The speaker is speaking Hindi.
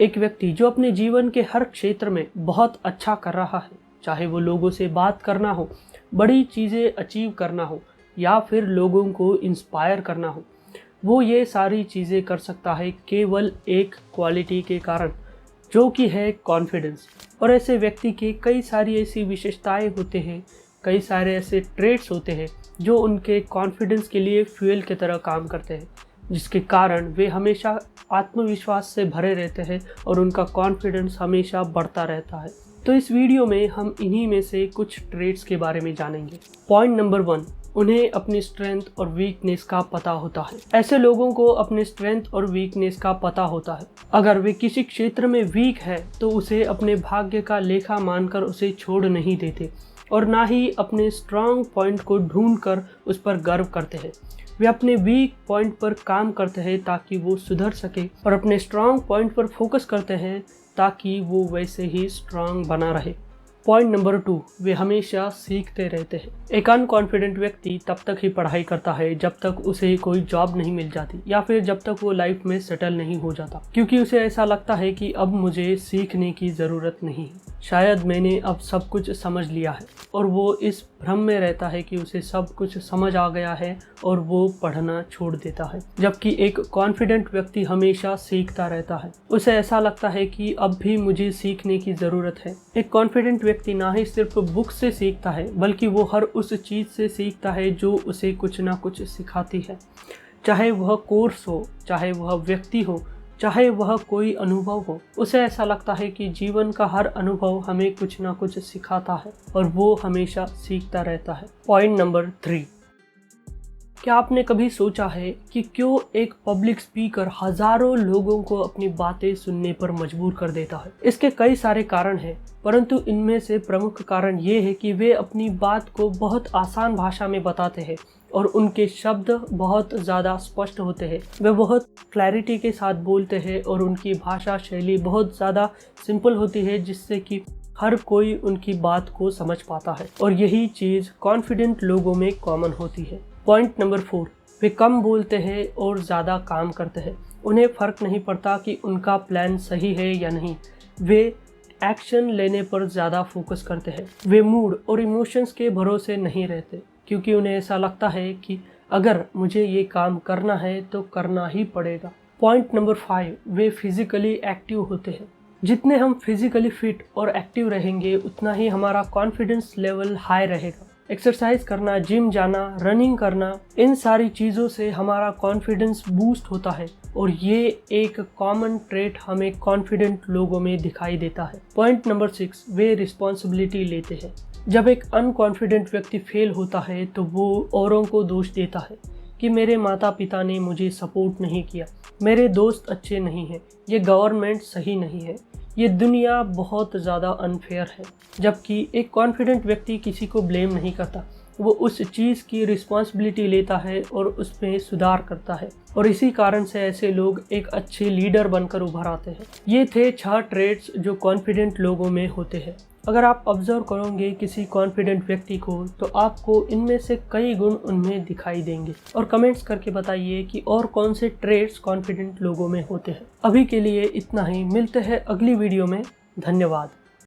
एक व्यक्ति जो अपने जीवन के हर क्षेत्र में बहुत अच्छा कर रहा है, चाहे वो लोगों से बात करना हो, बड़ी चीज़ें अचीव करना हो या फिर लोगों को इंस्पायर करना हो, वो ये सारी चीज़ें कर सकता है केवल एक क्वालिटी के कारण, जो कि है कॉन्फिडेंस। और ऐसे व्यक्ति के कई सारी ऐसी विशेषताएं होते हैं, कई सारे ऐसे ट्रेट्स होते हैं जो उनके कॉन्फिडेंस के लिए फ्यूल की तरह काम करते हैं, जिसके कारण वे हमेशा आत्मविश्वास से भरे रहते हैं और उनका कॉन्फिडेंस हमेशा बढ़ता रहता है। तो इस वीडियो में हम इन्हीं में से कुछ ट्रेट्स के बारे में जानेंगे। पॉइंट नंबर 1, उन्हें अपनी स्ट्रेंथ और वीकनेस का पता होता है। ऐसे लोगों को अपने स्ट्रेंथ और वीकनेस का पता होता है। अगर वे किसी क्षेत्र में वीक है तो उसे अपने भाग्य का लेखा मानकर उसे छोड़ नहीं देते और ना ही अपने स्ट्रांग पॉइंट को ढूंढकर उस पर गर्व करते हैं। वे अपने वीक पॉइंट पर काम करते हैं ताकि वो सुधर सके और अपने स्ट्रांग पॉइंट पर फोकस करते हैं ताकि वो वैसे ही स्ट्रांग बना रहे। पॉइंट नंबर 2, वे हमेशा सीखते रहते हैं। एक अनकॉन्फिडेंट व्यक्ति तब तक ही पढ़ाई करता है जब तक उसे कोई जॉब नहीं मिल जाती या फिर जब तक वो लाइफ में सेटल नहीं हो जाता, क्योंकि उसे ऐसा लगता है कि अब मुझे सीखने की ज़रूरत नहीं है, शायद मैंने अब सब कुछ समझ लिया है। और वो इस भ्रम में रहता है कि उसे सब कुछ समझ आ गया है और वो पढ़ना छोड़ देता है। जबकि एक कॉन्फिडेंट व्यक्ति हमेशा सीखता रहता है, उसे ऐसा लगता है कि अब भी मुझे सीखने की ज़रूरत है। एक कॉन्फिडेंट व्यक्ति ना ही सिर्फ बुक से सीखता है बल्कि वो हर उस चीज़ से सीखता है जो उसे कुछ ना कुछ सिखाती है, चाहे वह कोर्स हो, चाहे वह व्यक्ति हो, चाहे वह कोई अनुभव हो। उसे ऐसा लगता है कि जीवन का हर अनुभव हमें कुछ ना कुछ सिखाता है और वो हमेशा सीखता रहता है। पॉइंट नंबर 3, क्या आपने कभी सोचा है कि क्यों एक पब्लिक स्पीकर हजारों लोगों को अपनी बातें सुनने पर मजबूर कर देता है? इसके कई सारे कारण हैं, परंतु इनमें से प्रमुख कारण ये है कि वे अपनी बात को बहुत आसान भाषा में बताते हैं और उनके शब्द बहुत ज़्यादा स्पष्ट होते हैं। वे बहुत क्लैरिटी के साथ बोलते हैं और उनकी भाषा शैली बहुत ज़्यादा सिंपल होती है, जिससे कि हर कोई उनकी बात को समझ पाता है। और यही चीज़ कॉन्फिडेंट लोगों में कॉमन होती है। पॉइंट नंबर 4, वे कम बोलते हैं और ज़्यादा काम करते हैं। उन्हें फ़र्क नहीं पड़ता कि उनका प्लान सही है या नहीं, वे एक्शन लेने पर ज़्यादा फोकस करते हैं। वे मूड और इमोशंस के भरोसे नहीं रहते, क्योंकि उन्हें ऐसा लगता है कि अगर मुझे ये काम करना है तो करना ही पड़ेगा। पॉइंट नंबर 5, वे फिज़िकली एक्टिव होते हैं। जितने हम फिज़िकली फिट और एक्टिव रहेंगे उतना ही हमारा कॉन्फिडेंस लेवल हाई रहेगा। एक्सरसाइज करना, जिम जाना, रनिंग करना, इन सारी चीज़ों से हमारा कॉन्फिडेंस बूस्ट होता है और ये एक कॉमन ट्रेट हमें कॉन्फिडेंट लोगों में दिखाई देता है। पॉइंट नंबर 6, वे रिस्पॉन्सिबिलिटी लेते हैं। जब एक अनकॉन्फिडेंट व्यक्ति फेल होता है तो वो औरों को दोष देता है कि मेरे माता पिता ने मुझे सपोर्ट नहीं किया, मेरे दोस्त अच्छे नहीं हैं, ये गवर्नमेंट सही नहीं है, ये दुनिया बहुत ज़्यादा अनफेयर है। जबकि एक कॉन्फिडेंट व्यक्ति किसी को ब्लेम नहीं करता, वो उस चीज़ की रिस्पॉन्सिबिलिटी लेता है और उसमें सुधार करता है और इसी कारण से ऐसे लोग एक अच्छे लीडर बनकर उभर आते हैं। ये थे 6 ट्रेट्स जो कॉन्फिडेंट लोगों में होते हैं। अगर आप ऑब्जर्व करोगे किसी कॉन्फिडेंट व्यक्ति को तो आपको इनमें से कई गुण उनमें दिखाई देंगे। और कमेंट्स करके बताइए कि और कौन से ट्रेट्स कॉन्फिडेंट लोगों में होते हैं। अभी के लिए इतना ही, मिलते हैं अगली वीडियो में। धन्यवाद।